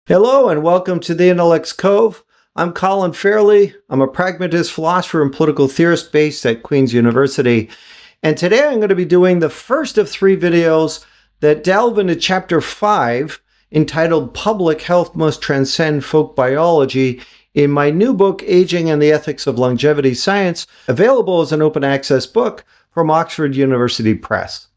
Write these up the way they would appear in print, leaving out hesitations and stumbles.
Hello and welcome to the Intellect's Cove. I'm Colin Fairley. I'm a pragmatist philosopher and political theorist based at Queen's University. And today I'm going to be doing the first of three videos that delve into Chapter 5 entitled Public Health Must Transcend Folkbiology in my new book, Aging and the Ethics of Longevity Science, available as an open access book from Oxford University Press.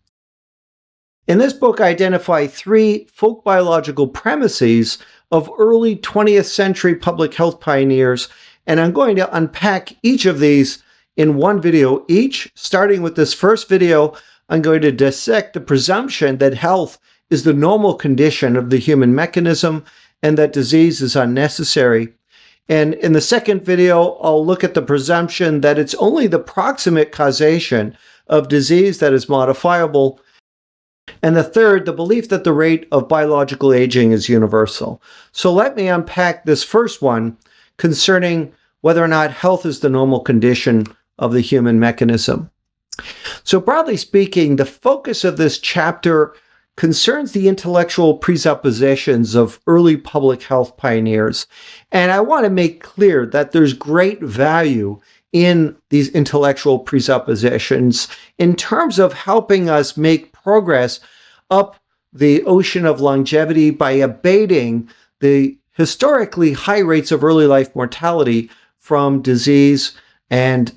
In this book, I identify three folkbiological premises of early 20th century public health pioneers, and I'm going to unpack each of these in one video each. Starting with this first video, I'm going to dissect the presumption that health is the normal condition of the human mechanism and that disease is unnecessary. And in the second video, I'll look at the presumption that it's only the proximate causation of disease that is modifiable. And the third, the belief that the rate of biological aging is universal. So let me unpack this first one concerning whether or not health is the normal condition of the human mechanism. So broadly speaking, the focus of this chapter concerns the intellectual presuppositions of early public health pioneers. And I want to make clear that there's great value in these intellectual presuppositions in terms of helping us make progress up the ocean of longevity by abating the historically high rates of early life mortality from disease and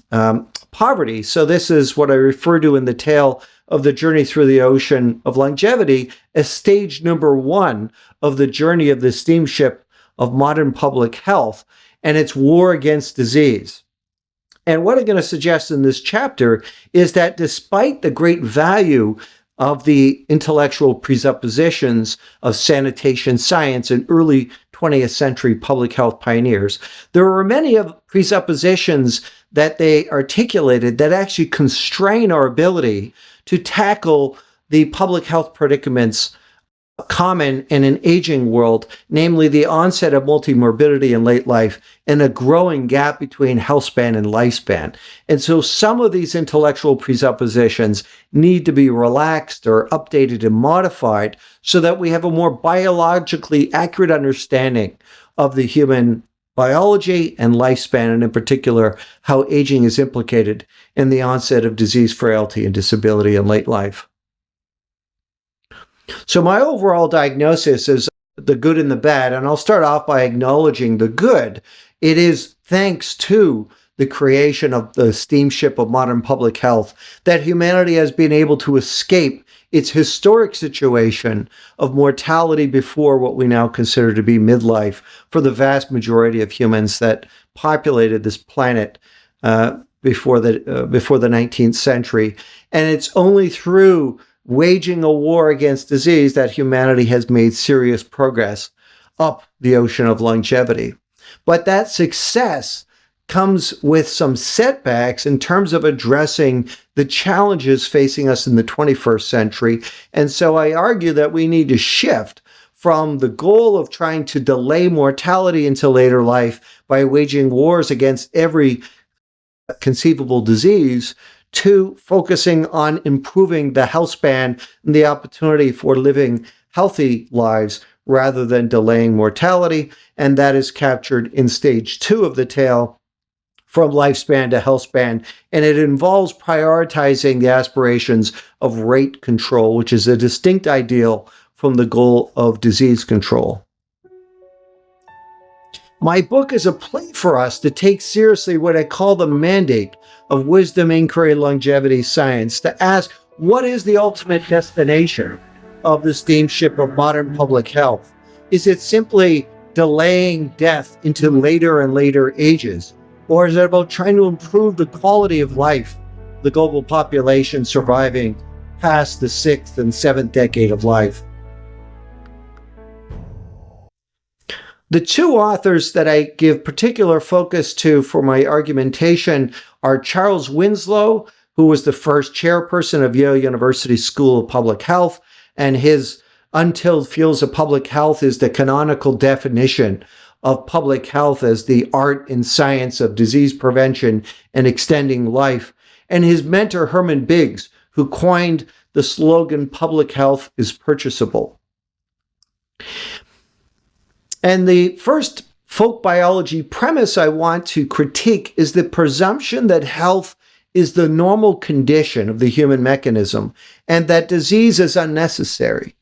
poverty. So this is what I refer to in the tale of the journey through the ocean of longevity as stage number one of the journey of the steamship of modern public health and its war against disease. And what I'm going to suggest in this chapter is that despite the great value of the intellectual presuppositions of sanitation science and early 20th century public health pioneers, there were many of presuppositions that they articulated that actually constrain our ability to tackle the public health predicaments common in an aging world, namely the onset of multimorbidity in late life and a growing gap between health span and lifespan. And so some of these intellectual presuppositions need to be relaxed or updated and modified so that we have a more biologically accurate understanding of the human biology and lifespan, and in particular, how aging is implicated in the onset of disease, frailty, and disability in late life. So my overall diagnosis is the good and the bad, and I'll start off by acknowledging the good. It is thanks to the creation of the steamship of modern public health that humanity has been able to escape its historic situation of mortality before what we now consider to be midlife for the vast majority of humans that populated this planet before the 19th century. And it's only through waging a war against disease that humanity has made serious progress up the ocean of longevity. But that success comes with some setbacks in terms of addressing the challenges facing us in the 21st century. And so I argue that we need to shift from the goal of trying to delay mortality into later life by waging wars against every conceivable disease to focusing on improving the health span and the opportunity for living healthy lives rather than delaying mortality. And that is captured in stage 2 of the tale, from lifespan to health span. And it involves prioritizing the aspirations of rate control, which is a distinct ideal from the goal of disease control. My book is a plea for us to take seriously what I call the mandate of wisdom, inquiry, and longevity science, to ask, what is the ultimate destination of the steamship of modern public health? Is it simply delaying death into later and later ages? Or is it about trying to improve the quality of life, the global population surviving past the 6th and 7th decade of life? The two authors that I give particular focus to for my argumentation are Charles Winslow, who was the first chairperson of Yale University School of Public Health, and his Untilled Fields of Public Health is the canonical definition of public health as the art and science of disease prevention and extending life, and his mentor Herman Biggs, who coined the slogan, "Public health is purchasable." And the first folk biology premise I want to critique is the presumption that health is the normal condition of the human mechanism and that disease is unnecessary.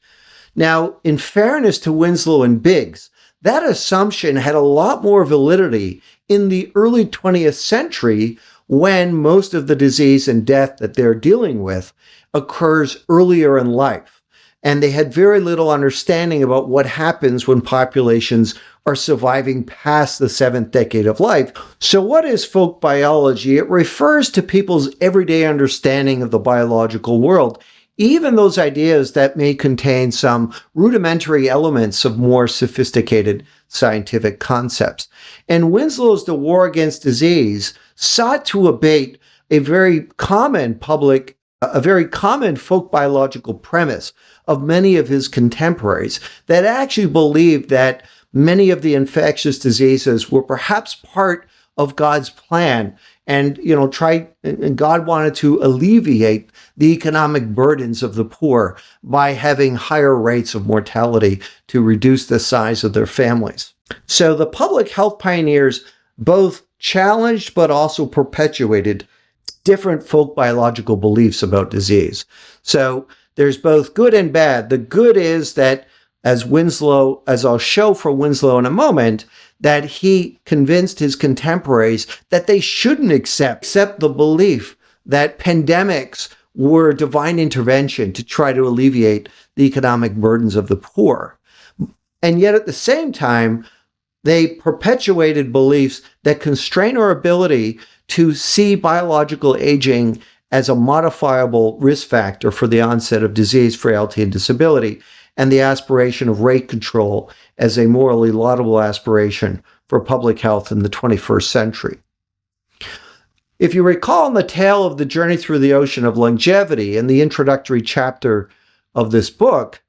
Now, in fairness to Winslow and Biggs, that assumption had a lot more validity in the early 20th century when most of the disease and death that they're dealing with occurs earlier in life. And they had very little understanding about what happens when populations are surviving past the 7th decade of life. So what is folk biology? It refers to people's everyday understanding of the biological world, even those ideas that may contain some rudimentary elements of more sophisticated scientific concepts. And Winslow's The War Against Disease sought to abate a very common folk biological premise of many of his contemporaries that actually believed that many of the infectious diseases were perhaps part of God's plan, and God wanted to alleviate the economic burdens of the poor by having higher rates of mortality to reduce the size of their families. So the public health pioneers both challenged but also perpetuated different folk biological beliefs about disease. So there's both good and bad. The good is that, as I'll show for Winslow in a moment, that he convinced his contemporaries that they shouldn't accept the belief that pandemics were divine intervention to try to alleviate the economic burdens of the poor. And yet at the same time, they perpetuated beliefs that constrain our ability to see biological aging as a modifiable risk factor for the onset of disease, frailty, and disability, and the aspiration of rate control as a morally laudable aspiration for public health in the 21st century. If you recall in the tale of the journey through the ocean of longevity in the introductory chapter of this book,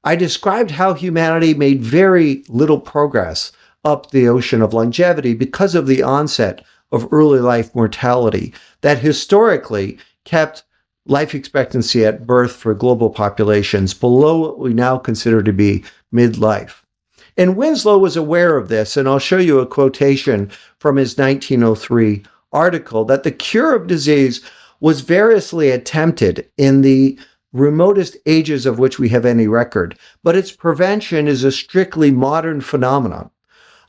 I described how humanity made very little progress up the ocean of longevity because of the onset of early life mortality that historically kept life expectancy at birth for global populations below what we now consider to be midlife. And Winslow was aware of this, and I'll show you a quotation from his 1903 article that the cure of disease was variously attempted in the remotest ages of which we have any record, but its prevention is a strictly modern phenomenon.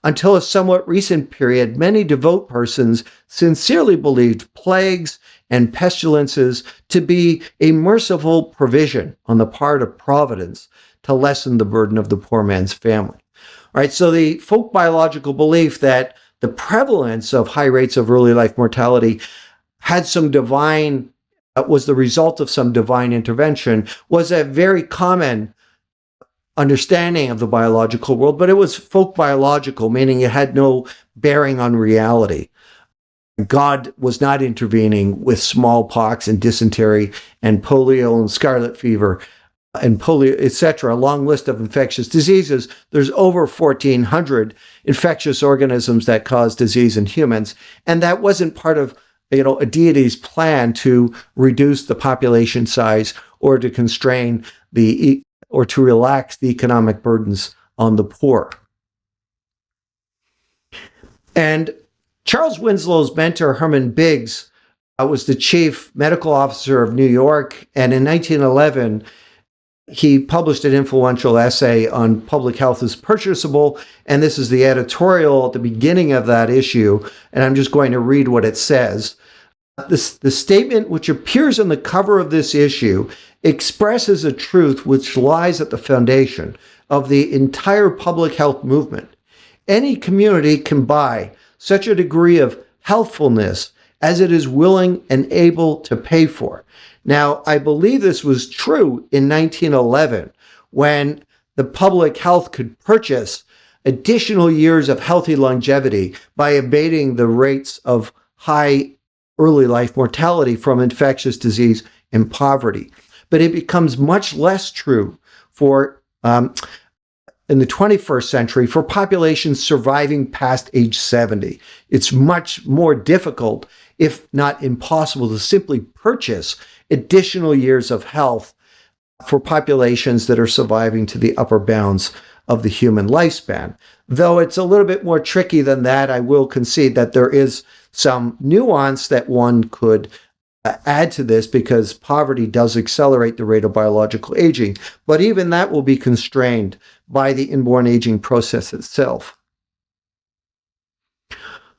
Until a somewhat recent period, many devout persons sincerely believed plagues and pestilences to be a merciful provision on the part of Providence to lessen the burden of the poor man's family. All right, so the folk biological belief that the prevalence of high rates of early life mortality was the result of some divine intervention was a very common understanding of the biological world, but it was folk biological, meaning it had no bearing on reality. God was not intervening with smallpox and dysentery and polio and scarlet fever and polio, etc., a long list of infectious diseases. There's over 1,400 infectious organisms that cause disease in humans, and that wasn't part of a deity's plan to reduce the population size or to constrain or to relax the economic burdens on the poor. And Charles Winslow's mentor, Herman Biggs, was the chief medical officer of New York, and in 1911, he published an influential essay on public health is purchasable, and this is the editorial at the beginning of that issue, and I'm just going to read what it says. The statement which appears on the cover of this issue expresses a truth which lies at the foundation of the entire public health movement. Any community can buy such a degree of healthfulness as it is willing and able to pay for. Now, I believe this was true in 1911 when the public health could purchase additional years of healthy longevity by abating the rates of high early life mortality from infectious disease and poverty. But it becomes much less true in the 21st century for populations surviving past age 70. It's much more difficult, if not impossible, to simply purchase additional years of health for populations that are surviving to the upper bounds of the human lifespan. Though it's a little bit more tricky than that, I will concede that there is some nuance that one could add to this, because poverty does accelerate the rate of biological aging, but even that will be constrained by the inborn aging process itself.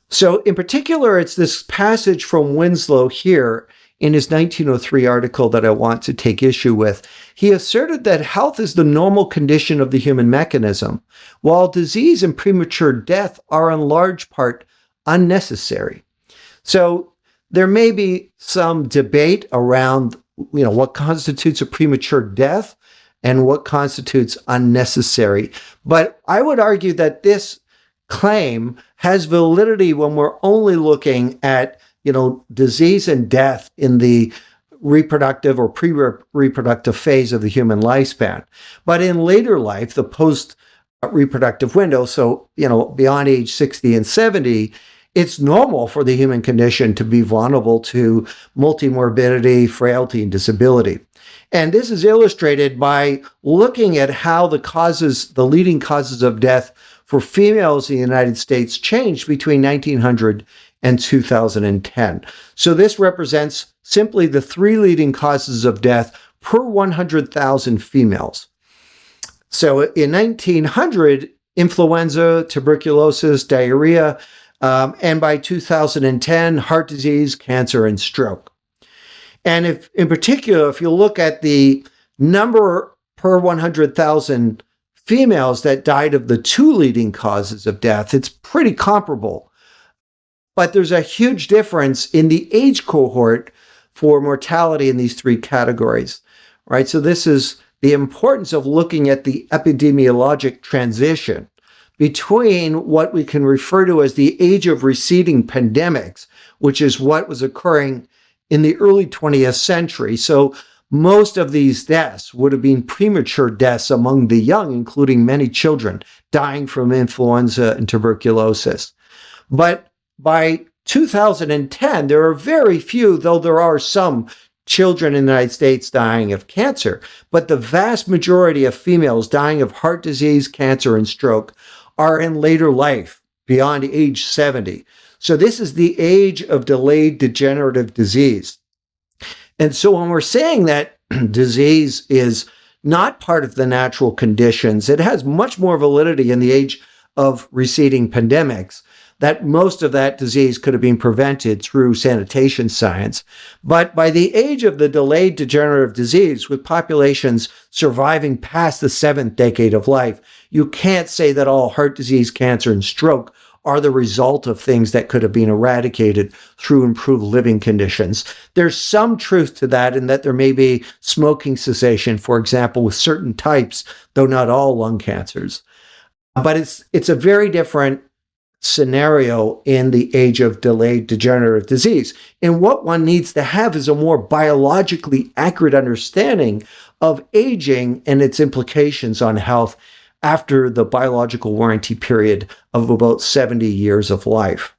So in particular, it's this passage from Winslow here in his 1903 article that I want to take issue with. He asserted that health is the normal condition of the human mechanism, while disease and premature death are in large part unnecessary. So there may be some debate around, what constitutes a premature death and what constitutes unnecessary. But I would argue that this claim has validity when we're only looking at, disease and death in the reproductive or pre-reproductive phase of the human lifespan. But in later life, the post-reproductive window, so, beyond age 60 and 70, it's normal for the human condition to be vulnerable to multimorbidity, frailty, and disability. And this is illustrated by looking at how the leading causes of death for females in the United States changed between 1900 and 2010. So this represents simply the three leading causes of death per 100,000 females. So in 1900, influenza, tuberculosis, diarrhea, and by 2010, heart disease, cancer, and stroke. And in particular, if you look at the number per 100,000 females that died of the two leading causes of death, it's pretty comparable. But there's a huge difference in the age cohort for mortality in these three categories, right? So this is the importance of looking at the epidemiologic transition between what we can refer to as the age of receding pandemics, which is what was occurring in the early 20th century. So most of these deaths would have been premature deaths among the young, including many children dying from influenza and tuberculosis. But by 2010, there are very few, though there are some children in the United States dying of cancer, but the vast majority of females dying of heart disease, cancer, and stroke are in later life, beyond age 70. So this is the age of delayed degenerative disease. And so when we're saying that disease is not part of the natural conditions, it has much more validity in the age of receding pandemics, that most of that disease could have been prevented through sanitation science. But by the age of the delayed degenerative disease, with populations surviving past the seventh decade of life, you can't say that all heart disease, cancer, and stroke are the result of things that could have been eradicated through improved living conditions. There's some truth to that, in that there may be smoking cessation, for example, with certain types, though not all lung cancers. But it's a very different scenario in the age of delayed degenerative disease. And what one needs to have is a more biologically accurate understanding of aging and its implications on health after the biological warranty period of about 70 years of life.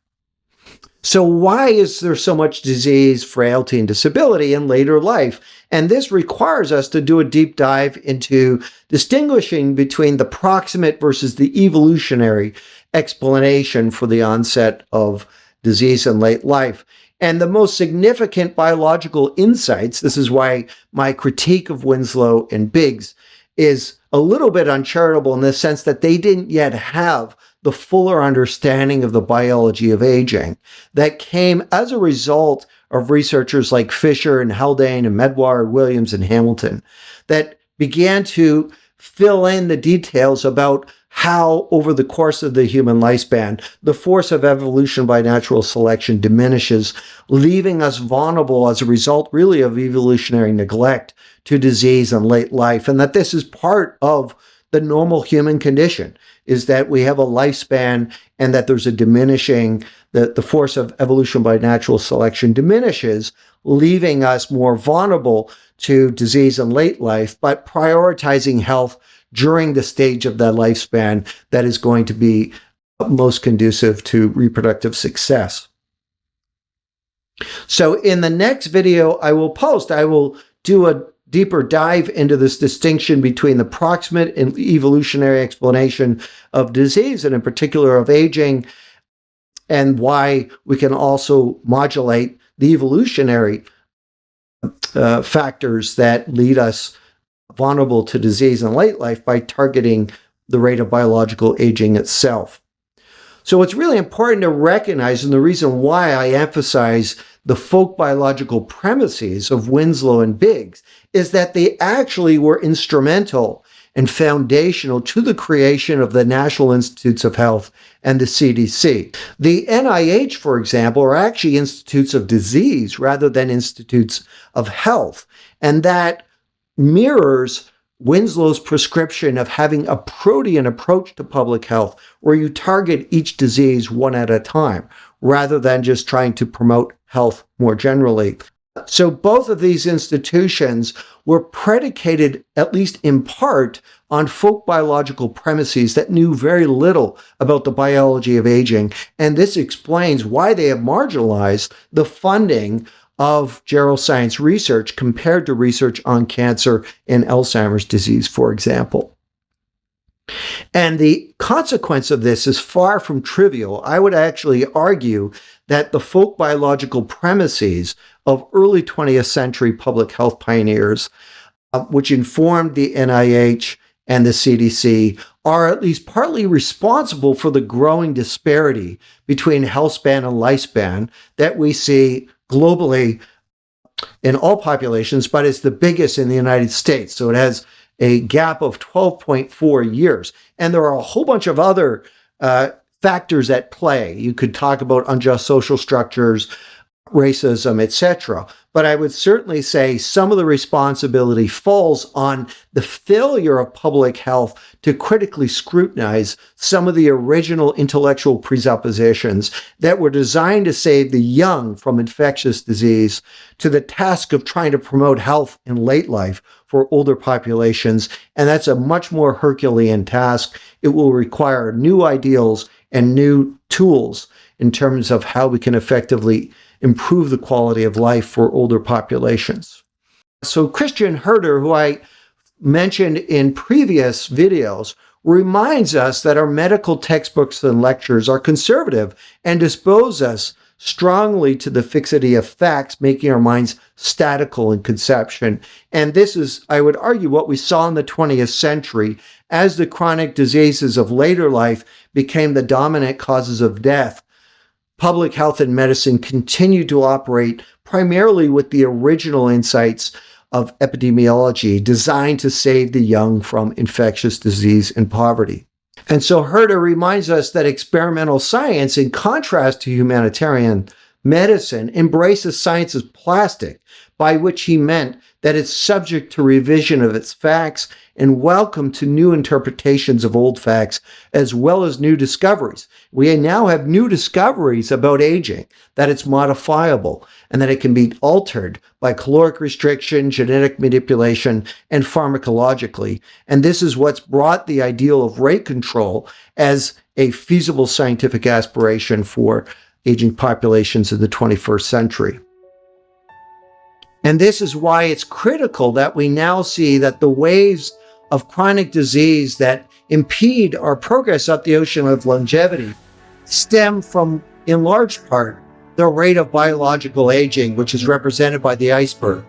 So why is there so much disease, frailty, and disability in later life? And this requires us to do a deep dive into distinguishing between the proximate versus the evolutionary explanation for the onset of disease in late life. And the most significant biological insights, this is why my critique of Winslow and Biggs is a little bit uncharitable in the sense that they didn't yet have the fuller understanding of the biology of aging that came as a result of researchers like Fisher and Haldane and Medward, Williams, and Hamilton, that began to fill in the details about how, over the course of the human lifespan, the force of evolution by natural selection diminishes, leaving us vulnerable as a result, really, of evolutionary neglect to disease in late life, and that this is part of the normal human condition, is that we have a lifespan and that there's a diminishing, that the force of evolution by natural selection diminishes, leaving us more vulnerable to disease in late life, but prioritizing health during the stage of that lifespan that is going to be most conducive to reproductive success. So in the next video I will do a deeper dive into this distinction between the proximate and evolutionary explanation of disease, and in particular of aging, and why we can also modulate the evolutionary factors that lead us vulnerable to disease in late life by targeting the rate of biological aging itself. So it's really important to recognize, and the reason why I emphasize the folk biological premises of Winslow and Biggs, is that they actually were instrumental and foundational to the creation of the National Institutes of Health and the CDC. The NIH, for example, are actually institutes of disease rather than institutes of health, and that mirrors Winslow's prescription of having a protean approach to public health, where you target each disease one at a time, rather than just trying to promote health more generally. So both of these institutions were predicated, at least in part, on folk biological premises that knew very little about the biology of aging. And this explains why they have marginalized the funding of geroscience research compared to research on cancer and Alzheimer's disease, for example. And the consequence of this is far from trivial. I would actually argue that the folk biological premises of early 20th century public health pioneers, which informed the NIH and the CDC, are at least partly responsible for the growing disparity between health span and lifespan that we see globally in all populations, but it's the biggest in the United States. So it has a gap of 12.4 years. And there are a whole bunch of other factors at play. You could talk about unjust social structures, racism, etc. But I would certainly say some of the responsibility falls on the failure of public health to critically scrutinize some of the original intellectual presuppositions that were designed to save the young from infectious disease, to the task of trying to promote health in late life for older populations. And that's a much more Herculean task. It will require new ideals and new tools in terms of how we can effectively improve the quality of life for older populations. So Christian Herder, who I mentioned in previous videos, reminds us that our medical textbooks and lectures are conservative and dispose us strongly to the fixity of facts, making our minds statical in conception. And this is, I would argue, what we saw in the 20th century as the chronic diseases of later life became the dominant causes of death. Public health and medicine continue to operate primarily with the original insights of epidemiology designed to save the young from infectious disease and poverty. And so Herder reminds us that experimental science, in contrast to humanitarian medicine, embraces science as plastic, by which he meant that it's subject to revision of its facts and welcome to new interpretations of old facts, as well as new discoveries. We now have new discoveries about aging, that it's modifiable, and that it can be altered by caloric restriction, genetic manipulation, and pharmacologically. And this is what's brought the ideal of rate control as a feasible scientific aspiration for aging populations in the 21st century. And this is why it's critical that we now see that the waves of chronic disease that impede our progress up the ocean of longevity stem from, in large part, the rate of biological aging, which is represented by the iceberg.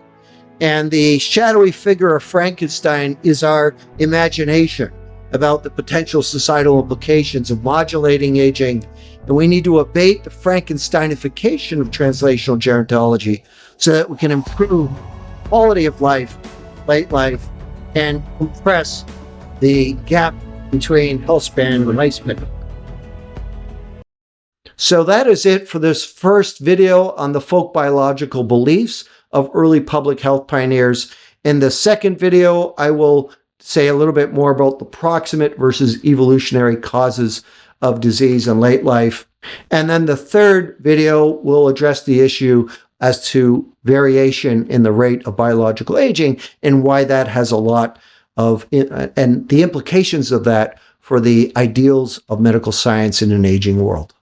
And the shadowy figure of Frankenstein is our imagination about the potential societal implications of modulating aging. And we need to abate the Frankensteinification of translational gerontology so that we can improve quality of life, late life, and compress the gap between health span and lifespan. So that is it for this first video on the folk biological beliefs of early public health pioneers. In the second video, I will say a little bit more about the proximate versus evolutionary causes of disease in late life. And then the third video will address the issue as to variation in the rate of biological aging and why that has a lot of, and the implications of that for the ideals of medical science in an aging world.